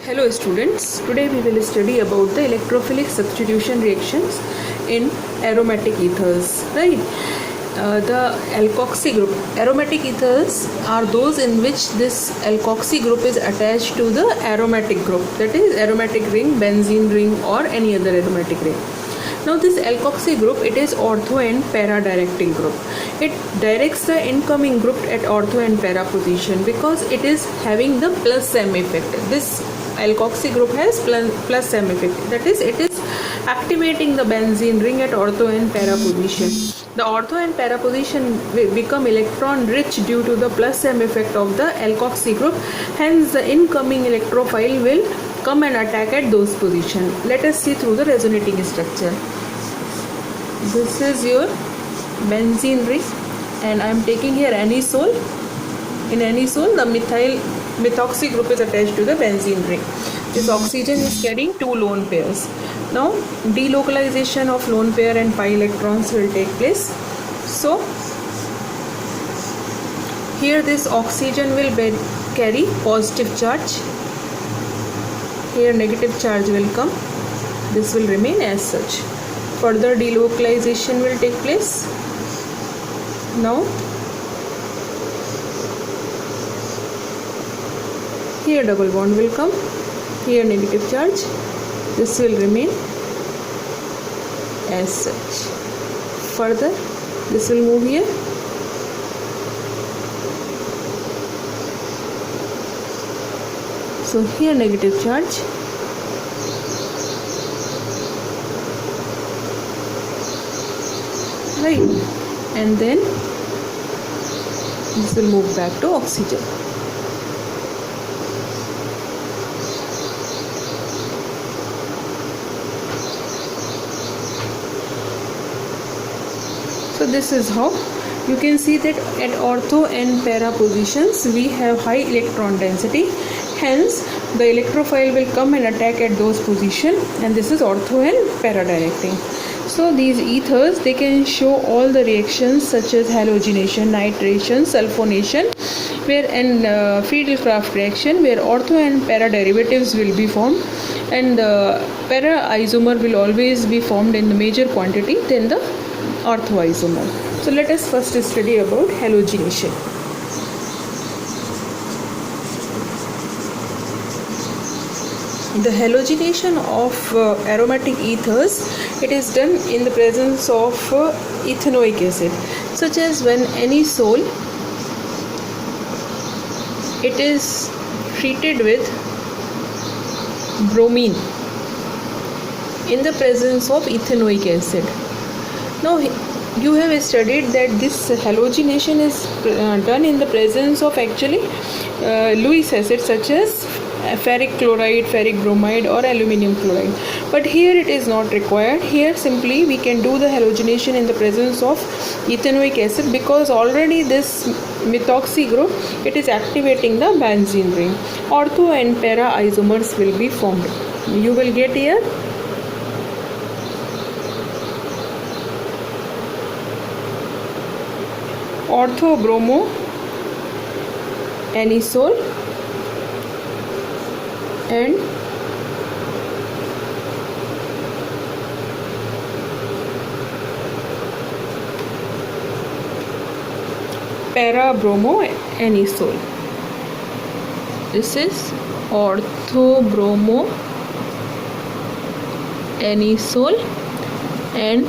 Hello students, today we will study about the electrophilic substitution reactions in aromatic ethers, right? The alkoxy group. Aromatic ethers are those in which this alkoxy group is attached to the aromatic group, that is aromatic ring, benzene ring or any other aromatic ring. Now this alkoxy group, it is ortho and para directing group. It directs the incoming group at ortho and para position because it is having the plus M effect. This alkoxy group has plus M effect, that is it is activating the benzene ring at ortho and para position. The ortho and para position will become electron rich due to the plus M effect of the alkoxy group, hence the incoming electrophile will come and attack at those positions. Let us see through the resonating structure. This is your benzene ring and I am taking here anisole. In anisole, the methoxy group is attached to the benzene ring. This oxygen is carrying two lone pairs. Now delocalization of lone pair and pi electrons will take place. So here this oxygen will carry positive charge. Here negative charge will come. This will remain as such. Further delocalization will take place. Now here double bond will come. Here negative charge. This will remain as such. Further this will move here. So here negative charge, right, and then this will move back to oxygen. So this is how you can see that at ortho and para positions we have high electron density, hence the electrophile will come and attack at those positions, and this is ortho and para directing. So these ethers, they can show all the reactions such as halogenation, nitration, sulfonation, where and Friedel-Crafts reaction where ortho and para derivatives will be formed, and the para isomer will always be formed in the major quantity than the ortho isomer. So let us first study about halogenation. The halogenation of aromatic ethers, it is done in the presence of ethanoic acid, such as when anisole, it is treated with bromine in the presence of ethanoic acid. Now you have studied that this halogenation is done in the presence of actually Lewis acid such as ferric chloride, ferric bromide or aluminium chloride, but here it is not required. Here simply we can do the halogenation in the presence of ethanoic acid because already this methoxy group, it is activating the benzene ring. Ortho and para isomers will be formed. You will get here ortho bromo anisole and para bromo anisole. This is ortho bromo anisole and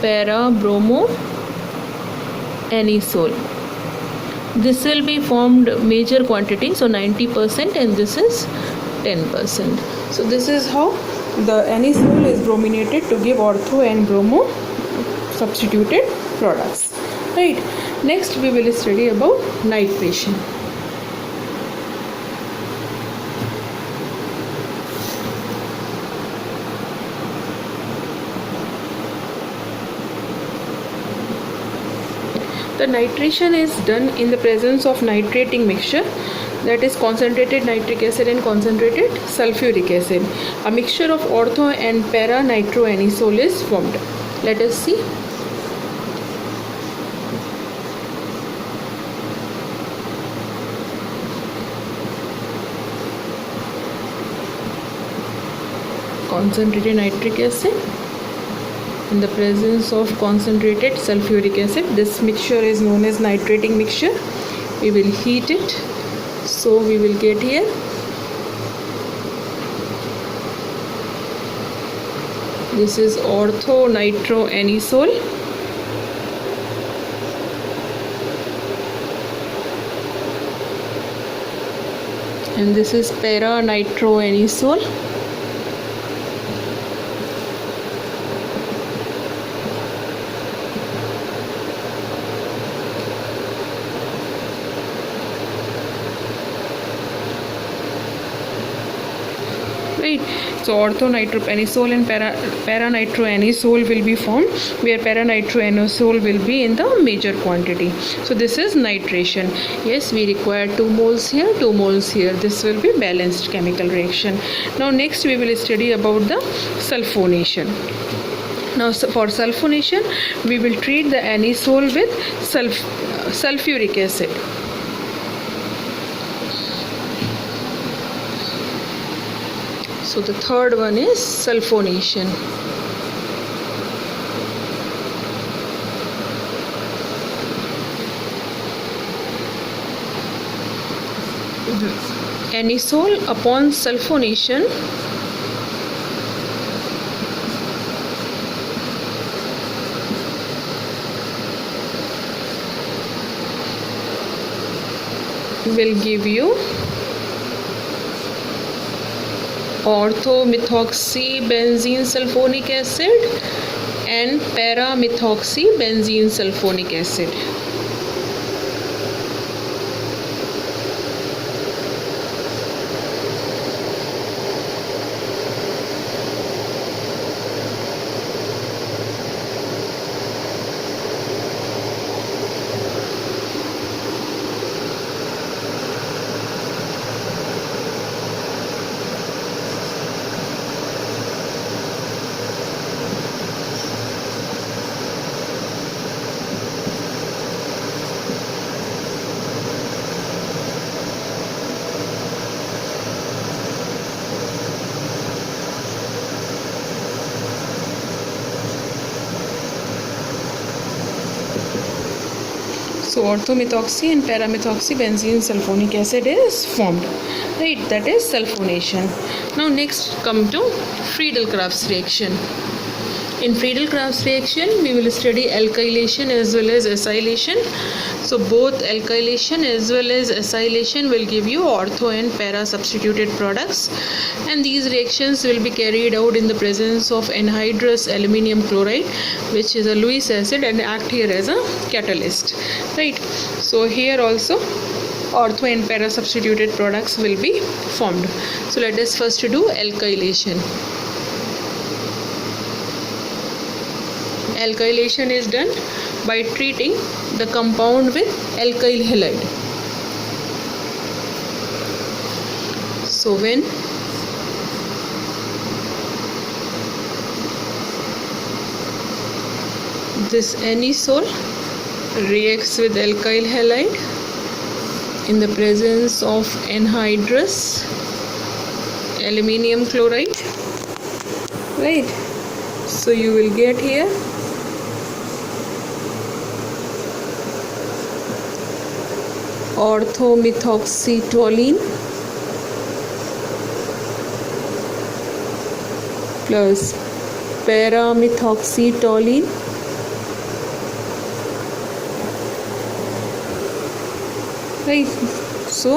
para bromo anisole. This will be formed major quantity, so 90%, and this is 10%. So this is how the anisole is brominated to give ortho and bromo substituted products, right? Next we will study about nitration. The nitration is done in the presence of nitrating mixture, that is concentrated nitric acid and concentrated sulfuric acid. A mixture of ortho and para nitroanisole is formed. Let us see. concentrated nitric acid in the presence of concentrated sulfuric acid. This mixture is known as nitrating mixture. We will heat it, so we will get here this is orthonitroanisole, and this is para-nitroanisole. Right, so orthonitrophenazole and para-nitroanisole will be formed, where para-nitroanisole will be in the major quantity. So this is nitration. Yes, we require 2 moles here, 2 moles here. This will be balanced chemical reaction. Now next we will study about the sulfonation. Now for sulfonation, we will treat the anisole with sulfuric acid. So the third one is sulfonation. Anisole upon sulfonation will give you orthomethoxybenzene sulfonic acid and para-methoxybenzene sulfonic acid. So orthomethoxy and para-methoxybenzene sulfonic acid is formed, right? That is sulfonation. Now next come to Friedel-Crafts reaction. In Friedel-Crafts reaction, we will study alkylation as well as acylation. So both alkylation as well as acylation will give you ortho and para substituted products, and these reactions will be carried out in the presence of anhydrous aluminium chloride, which is a Lewis acid, and act here as a catalyst, right? So here also ortho and para substituted products will be formed. So let us first do alkylation. Alkylation is done by treating the compound with alkyl halide. So when this anisole reacts with alkyl halide in the presence of anhydrous aluminium chloride, right? So you will get here orthomethoxytoluene plus para-methoxytoluene right. So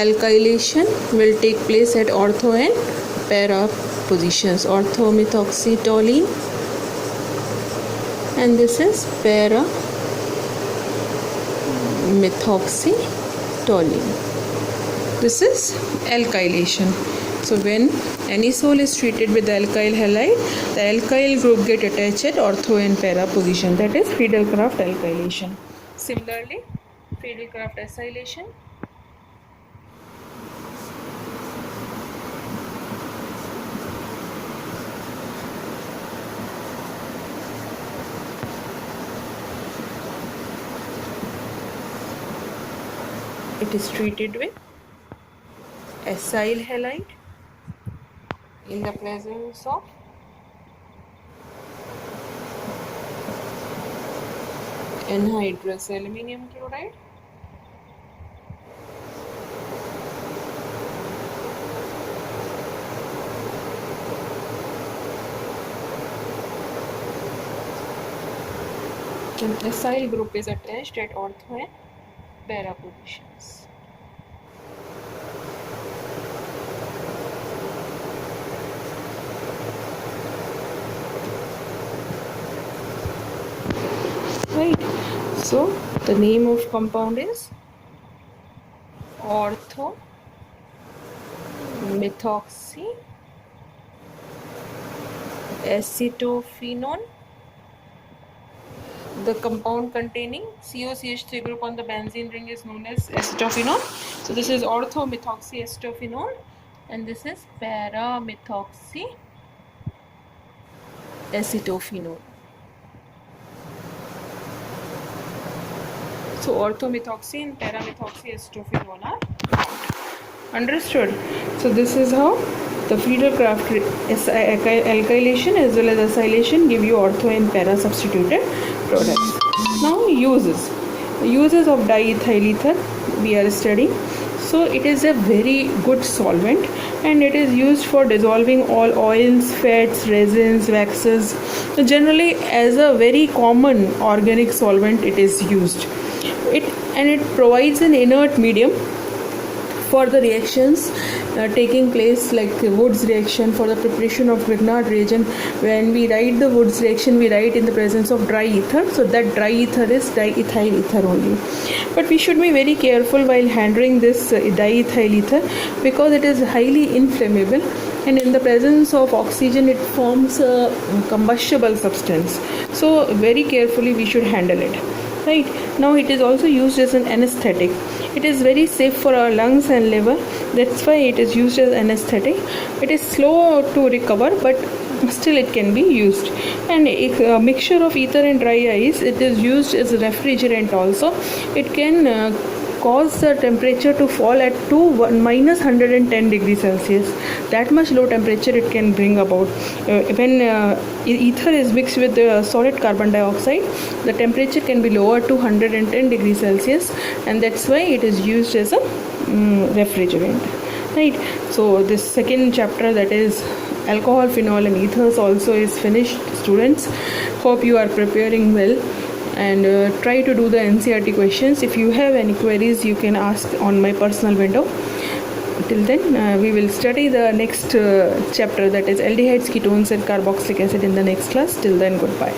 alkylation will take place at ortho and para positions. Orthomethoxytoluene, and this is para-methoxytoluene. This is alkylation. So when anisole is treated with the alkyl halide, the alkyl group get attached at ortho and para position. That is Friedel-Crafts alkylation. Similarly, Friedel-Crafts acylation. It is treated with acyl halide in the presence of anhydrous aluminum chloride. An acyl group is attached at ortho and para positions. Right. So the name of compound is ortho methoxy acetophenone. The compound containing COCH3 group on the benzene ring is known as acetophenone. So this is orthomethoxy acetophenone, and this is paramethoxy acetophenone. So orthomethoxy and paramethoxy acetophenone are understood. So this is how the Friedel-Crafts alkylation as well as acylation give you ortho and para substituted products. Now uses of diethyl ether we are studying. So it is a very good solvent, and it is used for dissolving all oils, fats, resins, waxes. So generally as a very common organic solvent it is used. It provides an inert medium for the reactions taking place, like Wood's reaction for the preparation of Grignard reagent. When we write the Wood's reaction, we write in the presence of dry ether, so that dry ether is diethyl ether only. But we should be very careful while handling this diethyl ether, because it is highly inflammable, and in the presence of oxygen it forms a combustible substance. So very carefully we should handle it. Right. Now it is also used as an anesthetic. It is very safe for our lungs and liver. That's why it is used as anesthetic. It is slow to recover, but still it can be used. And a mixture of ether and dry ice, it is used as a refrigerant also. It can cause the temperature to fall at minus 110 degrees Celsius. That much low temperature it can bring about. When ether is mixed with solid carbon dioxide, the temperature can be lower to 110 degrees Celsius, and that's why it is used as a refrigerant. Right. So this second chapter, that is alcohol, phenol and ethers, also is finished, students. Hope you are preparing well, and try to do the NCERT questions. If you have any queries, you can ask on my personal window. Till then, we will study the next chapter, that is aldehydes, ketones and carboxylic acid, in the next class. Till then, goodbye.